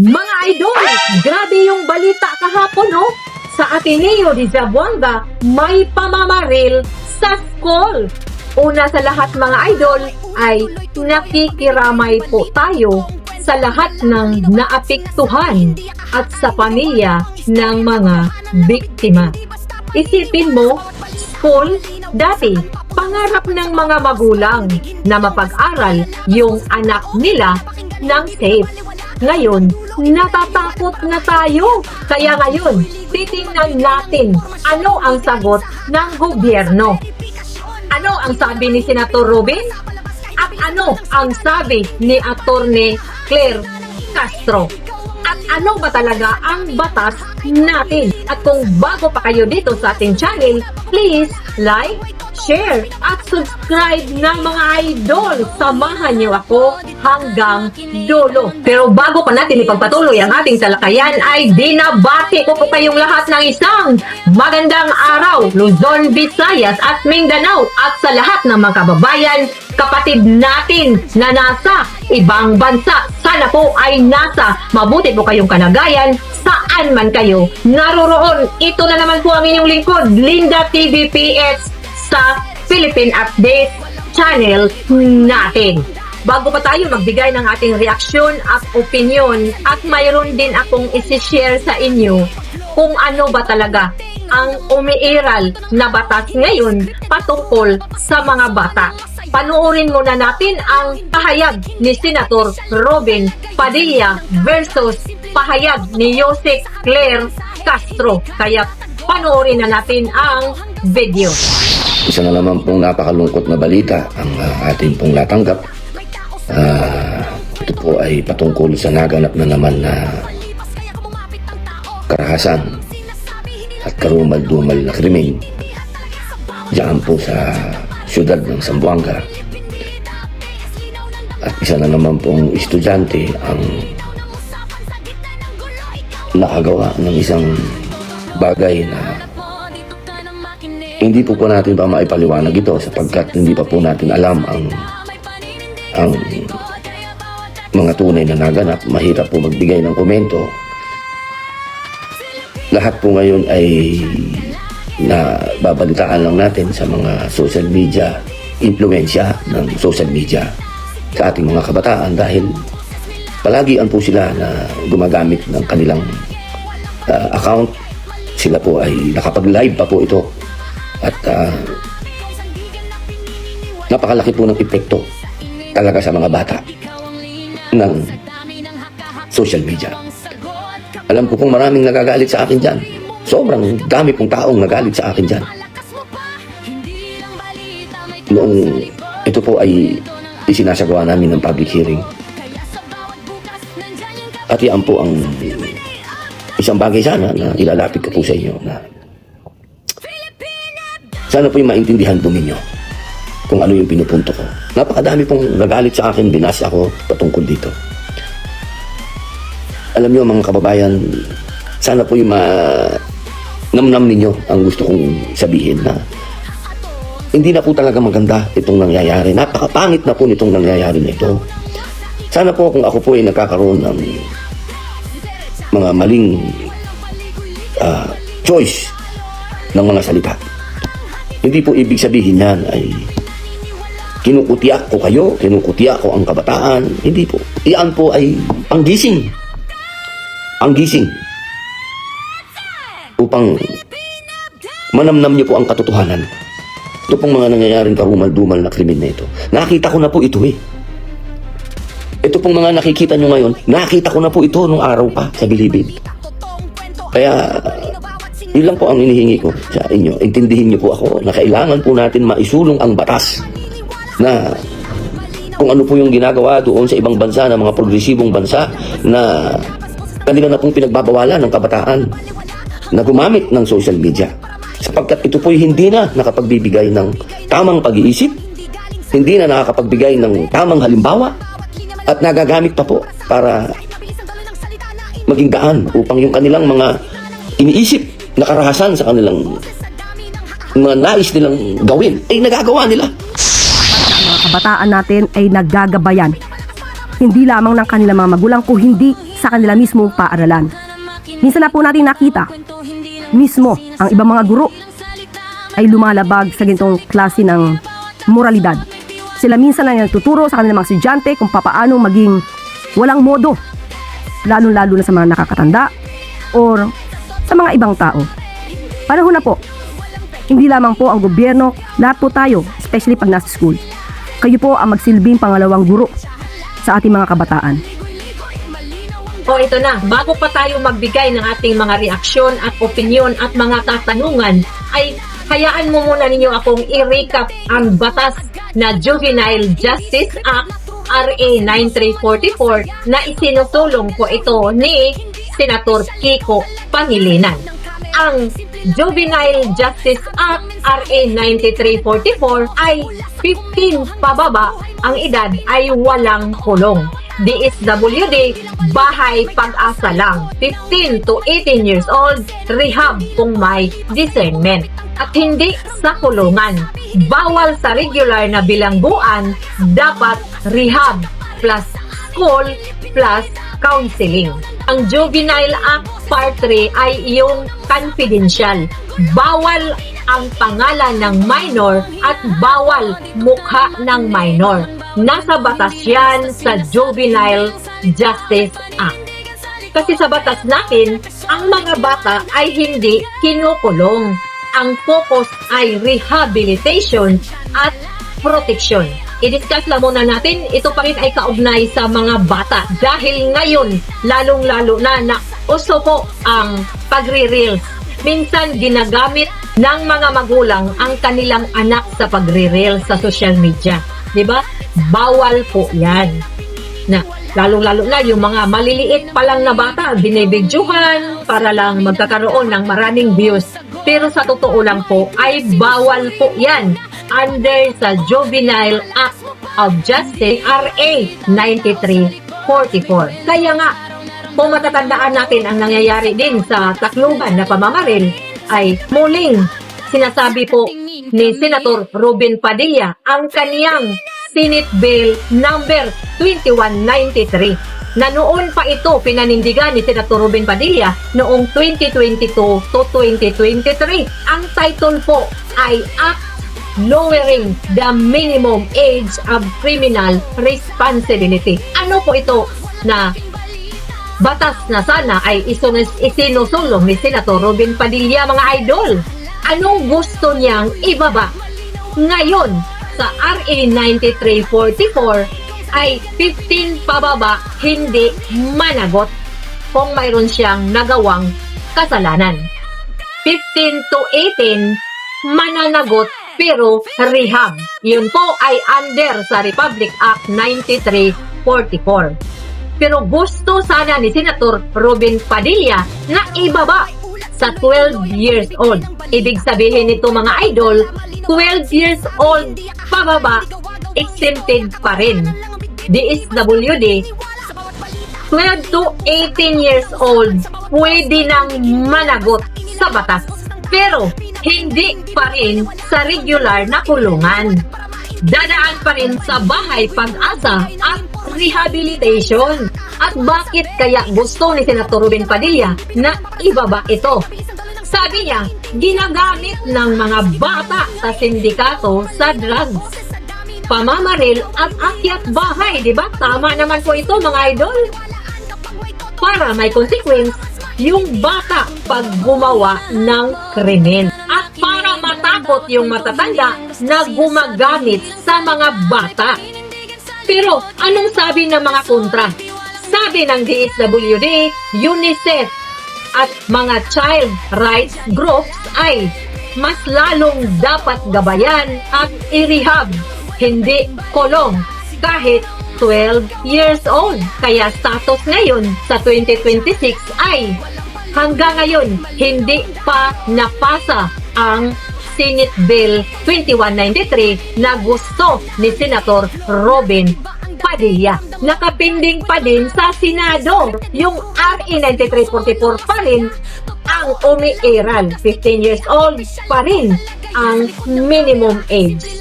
Mga idol, grabe yung balita kahapon, no? Sa Ateneo de Zamboanga, may pamamaril sa school. Una sa lahat mga idol ay nakikiramay po tayo sa lahat ng naapektuhan at sa pamilya ng mga biktima. Isipin mo, school, dati, pangarap ng mga magulang na mapag-aral yung anak nila ng safe. Ngayon, natatakot na tayo. Kaya ngayon, titingnan natin ano ang sagot ng gobyerno. Ano ang sabi ni Senator Robin? At ano ang sabi ni Attorney Claire Castro? At ano ba talaga ang batas natin? At kung bago pa kayo dito sa ating channel, please like, share, at subscribe ng mga idol. Samahan niyo ako hanggang dulo. Pero bago pa natin ipagpatuloy ang ating talakayan ay binabati ko po kayong lahat ng isang magandang araw, Luzon, Visayas at Mindanao at sa lahat ng mga kababayan, kapatid natin na nasa ibang bansa. Sana po ay nasa mabuti po kayong kalagayan saan man kayo naroroon. Ito na naman po ang inyong lingkod, Linda TVPS sa Philippine Update channel natin. Bago pa tayo magbigay ng ating reaksyon at opinion at mayroon din akong isi-share sa inyo kung ano ba talaga ang umiiral na batas ngayon patungkol sa mga bata. Panoorin muna natin ang pahayag ni Senator Robin Padilla versus pahayag ni Jose Claire Castro. Kaya panoorin na natin ang video. Isa na naman pong napakalungkot na balita ang ating pong natanggap. Ito po ay patungkol sa naganap na naman na karahasan at karumal-dumal na krimen diyan po sa siyudad ng Zamboanga. At isa na naman pong estudyante ang nakagawa ng isang bagay na hindi po natin pa maipaliwanag ito sapagkat hindi pa po natin alam ang mga tunay na naganap. Mahirap po magbigay ng komento. Lahat po ngayon ay nababalitaan lang natin sa mga social media, impluwensya ng social media sa ating mga kabataan dahil palagian po sila na gumagamit ng kanilang account. Sila po ay nakapag-live pa po ito. At napakalaki po ng epekto talaga sa mga bata ng social media. Alam ko pong maraming nagagalit sa akin dyan. Sobrang dami pong taong nagalit sa akin dyan. Noong ito po ay isinasagawa namin ng public hearing. At yan po ang isang bagay sana na ilalapit ko po sa inyo na sana po yung maintindihan po ninyo kung ano yung pinupunto ko. Napakadami pong nagalit sa akin, binasa ako patungkol dito. Alam nyo mga kababayan, sana po yung namnam ninyo ang gusto kong sabihin na hindi na po talaga maganda itong nangyayari. Napakapangit na po nitong nangyayari na ito. Sana po kung ako po ay nagkakaroon ng mga maling choice ng mga salita, hindi po ibig sabihin yan ay kinukutiyak ko kayo, kinukutiyak ko ang kabataan. Hindi po. Iyan po ay panggising. Ang gising. Upang manamnam niyo po ang katotohanan. Ito pong mga nangyayaring karumal-dumal na krimen na ito. Nakita ko na po ito eh. Ito pong mga nakikita nyo ngayon, nakita ko na po ito nung araw pa sa Bilibid. Kaya yun lang po ang hinihingi ko sa inyo. Intindihin niyo po ako na kailangan po natin maisulong ang batas na kung ano po yung ginagawa doon sa ibang bansa, na mga progresibong bansa na kanila na pong pinagbabawalan ng kabataan na gumamit ng social media. Sapagkat ito po hindi na nakapagbibigay ng tamang pag-iisip, hindi na nakakapagbigay ng tamang halimbawa, at nagagamit pa po para maging daan upang yung kanilang mga iniisip na karahasan sa kanilang mga nais nilang gawin ay nagagawa nila. Ang mga kabataan natin ay naggagabayan hindi lamang ng kanilang mga magulang kung hindi sa kanila mismong paaralan. Minsan na po natin nakita, mismo ang ibang mga guro ay lumalabag sa ganitong klase ng moralidad. Sila minsan lang nagtuturo sa kanilang mga estudyante kung papaano maging walang modo, lalo-lalo na sa mga nakakatanda or sa mga ibang tao. Panahon na po, hindi lamang po ang gobyerno, lahat po tayo, especially pag nasa school. Kayo po ang magsilbing pangalawang guro sa ating mga kabataan. O ito na, bago pa tayo magbigay ng ating mga reaksyon at opinion at mga katanungan, ay hayaan mo muna ninyo akong i-recap ang batas na Juvenile Justice Act RA 9344 na isinusulong po ito ni Senator Kiko Pangilinan. Ang Juvenile Justice Act RA 9344 ay 15 pababa, ang edad ay walang kulong. DSWD, bahay pag-asa lang. 15 to 18 years old, rehab kung may discernment. At hindi sa kulungan. Bawal sa regular na bilangguan, dapat rehab plus school plus counseling. Ang Juvenile Act Part 3 ay yung confidential. Bawal ang pangalan ng minor at bawal mukha ng minor. Nasa batas yan sa Juvenile Justice Act. Kasi sa batas natin, ang mga bata ay hindi kinukulong. Ang focus ay rehabilitation at protection. I-discuss lang muna natin, ito pa rin ay kaugnay sa mga bata. Dahil ngayon, lalong-lalo na uso po ang pagre-reels. Minsan ginagamit ng mga magulang ang kanilang anak sa pagre-reels sa social media. 'Di ba? Bawal po 'yan. Na lalong-lalo na yung mga maliliit pa lang na bata, binibidyohan para lang magkakaroon ng maraming views. Pero sa totoo lang po ay bawal po 'yan under sa Juvenile Act of Justice RA 9344. Kaya nga, kung matatandaan natin ang nangyayari din sa Tacloban na pamamaril, ay muling sinasabi po ni Senator Robin Padilla ang kaniyang Senate Bill number 2193 na noon pa ito pinanindigan ni Senator Robin Padilla noong 2022 to 2023. Ang title po ay Act Lowering the Minimum Age of Criminal Responsibility. Ano po ito na batas na sana ay isinusulong ni Senator Robin Padilla, mga idol? Anong gusto niyang ibaba? Ngayon, sa RA 9344 ay 15 pababa, hindi managot kung mayroon siyang nagawang kasalanan. 15 to 18, mananagot pero rehab. Yun po ay under sa Republic Act 9344. Pero gusto sana ni Senator Robin Padilla na ibaba sa 12 years old. Ibig sabihin nito, mga idol, 12 years old pababa, exempted pa rin. DSWD, 12 to 18 years old, pwede nang managot sa batas. Pero hindi pa rin sa regular na kulungan. Dadaan pa rin sa bahay pag-asa at rehabilitation. At bakit kaya gusto ni Senator Robin Padilla na ibaba ito? Sabi niya, ginagamit ng mga bata sa sindikato sa drugs, pamamaril at akyat bahay. Diba? Tama naman po ito, mga idol. Para may consequence yung bata pag gumawa ng krimen. At para matakot yung matatanda na gumagamit sa mga bata. Pero anong sabi ng mga kontra? Sabi ng DSWD, UNICEF at mga child rights groups ay mas lalong dapat gabayan at i-rehab, hindi kulong, kahit 12 years old. Kaya status ngayon sa 2026 ay hanggang ngayon hindi pa napasa ang Senate Bill 2193 na gusto ni Senator Robin Padilla. Nakapinding pa din sa Senado yung RA 9344 pa rin ang umiiral. 15 years old pa rin ang minimum age.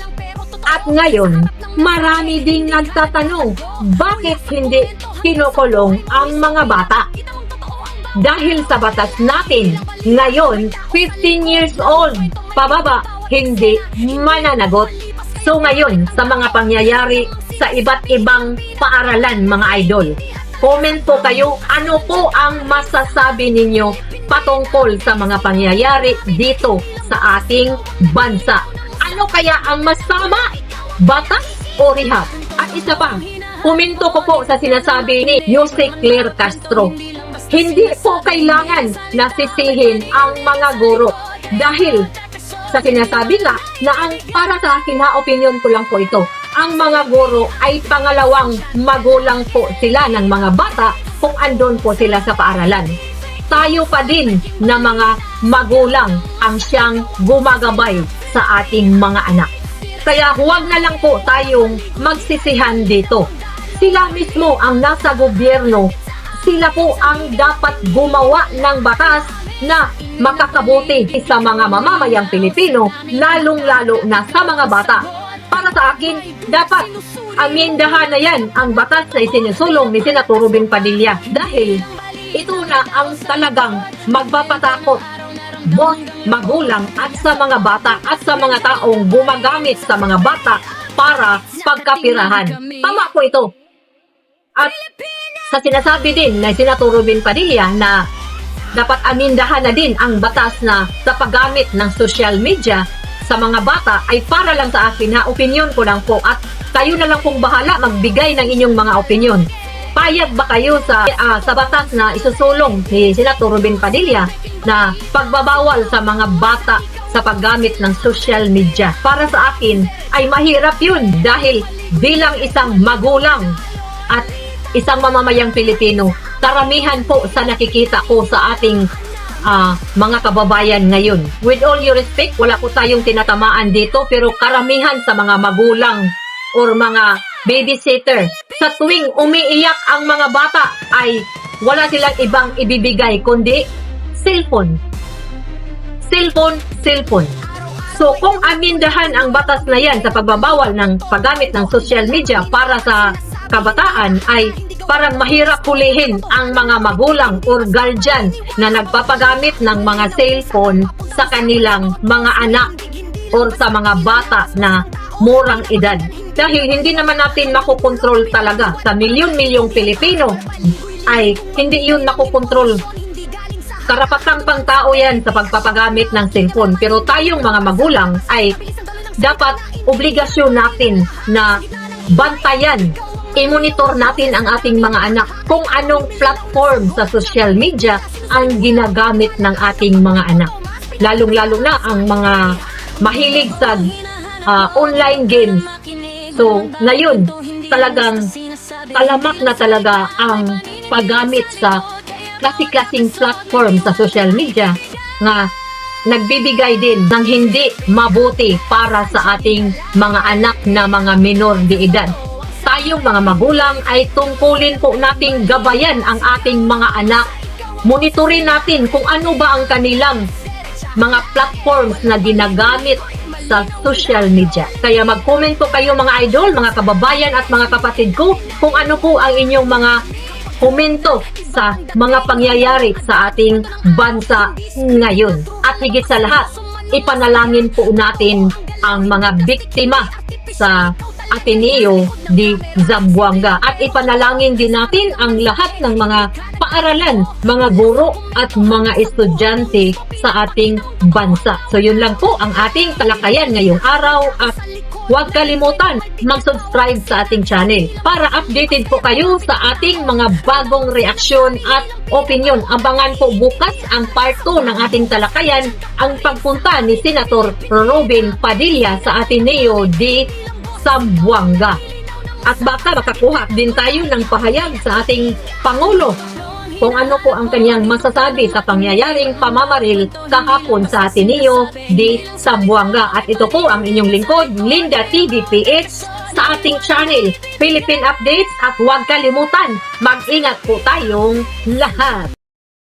At ngayon, marami ding nagtatanong, bakit hindi kinukulong ang mga bata. Dahil sa batas natin, ngayon, 15 years old, pababa, hindi mananagot. So ngayon, sa mga pangyayari sa iba't ibang paaralan, mga idol, comment po kayo, ano po ang masasabi ninyo patungkol sa mga pangyayari dito sa ating bansa? Ano kaya ang mas tama? Batas o rehab? At isa pa, komento ko po sa sinasabi ni Jose Claire Castro. Hindi po kailangan na sisihin ang mga guro dahil sa sinasabi nga na ang para sa akin na opinion ko lang po ito, ang mga guro ay pangalawang magulang po sila ng mga bata kung andon po sila sa paaralan. Tayo pa din na mga magulang ang siyang gumagabay sa ating mga anak. Kaya huwag na lang po tayong magsisihan dito. Sila mismo ang nasa gobyerno, sila po ang dapat gumawa ng batas na makakabuti sa mga mamamayang Pilipino, lalong-lalo na sa mga bata. Para sa akin, dapat amendahan na yan ang batas na isinusulong ni Senator Robin Padilla dahil ito na ang talagang magpapatakot both magulang at sa mga bata at sa mga taong gumagamit sa mga bata para pagkapirahan. Tama po ito. At sa sinasabi din na Senator Robin Padilla na dapat amindahan na din ang batas na sa paggamit ng social media sa mga bata ay para lang sa akin na opinion ko lang po at kayo na lang pong bahala magbigay ng inyong mga opinion. Payag ba kayo sa batas na isusulong ni Senator Robin Padilla na pagbabawal sa mga bata sa paggamit ng social media? Para sa akin ay mahirap yun dahil bilang isang magulang at isang mamamayang Pilipino, karamihan po sa nakikita ko sa ating mga kababayan ngayon. With all due respect, wala po tayong tinatamaan dito pero karamihan sa mga magulang or mga babysitter, sa tuwing umiiyak ang mga bata ay wala silang ibang ibibigay kundi cellphone. Cellphone. So kung amindahan ang batas na yan sa pagbabawal ng paggamit ng social media para sa kabataan ay parang mahirap hulihin ang mga magulang or guardian na nagpapagamit ng mga cellphone sa kanilang mga anak or sa mga bata na murang edad. Dahil hindi naman natin makukontrol talaga sa milyon-milyong Pilipino ay hindi yun makukontrol. Karapatang pangtao yan sa pagpapagamit ng cellphone. Pero tayong mga magulang ay dapat obligasyon natin na bantayan, i-monitor natin ang ating mga anak kung anong platform sa social media ang ginagamit ng ating mga anak. Lalong-lalo na ang mga mahilig sa online games. So, ngayon, talagang talamak na talaga ang paggamit sa klase-klaseng platform sa social media nga nagbibigay din ng hindi mabuti para sa ating mga anak na mga minor de edad. Tayong mga magulang ay tungkulin po nating gabayan ang ating mga anak. Monitorin natin kung ano ba ang kanilang mga platforms na ginagamit sa social media. Kaya mag-comment po kayo mga idol, mga kababayan at mga kapatid ko kung ano po ang inyong mga komento sa mga pangyayari sa ating bansa ngayon. At higit sa lahat, ipanalangin po natin ang mga biktima sa Ateneo de Zamboanga at ipanalangin din natin ang lahat ng mga paaralan, mga guro at mga estudyante sa ating bansa. So yun lang po ang ating talakayan ngayong araw at huwag kalimutan mag-subscribe sa ating channel para updated po kayo sa ating mga bagong reaksyon at opinion. Abangan po bukas ang part 2 ng ating talakayan, ang pagpunta ni Senator Robin Padilla sa Ateneo de Zamboanga. At baka makakuha din tayo ng pahayag sa ating Pangulo kung ano po ang kanyang masasabi sa pangyayaring pamamaril kahapon sa Ateneo de Zamboanga. At ito po ang inyong lingkod, Linda TVPH, sa ating channel, Philippine Updates. At huwag kalimutan, mag-ingat po tayong lahat.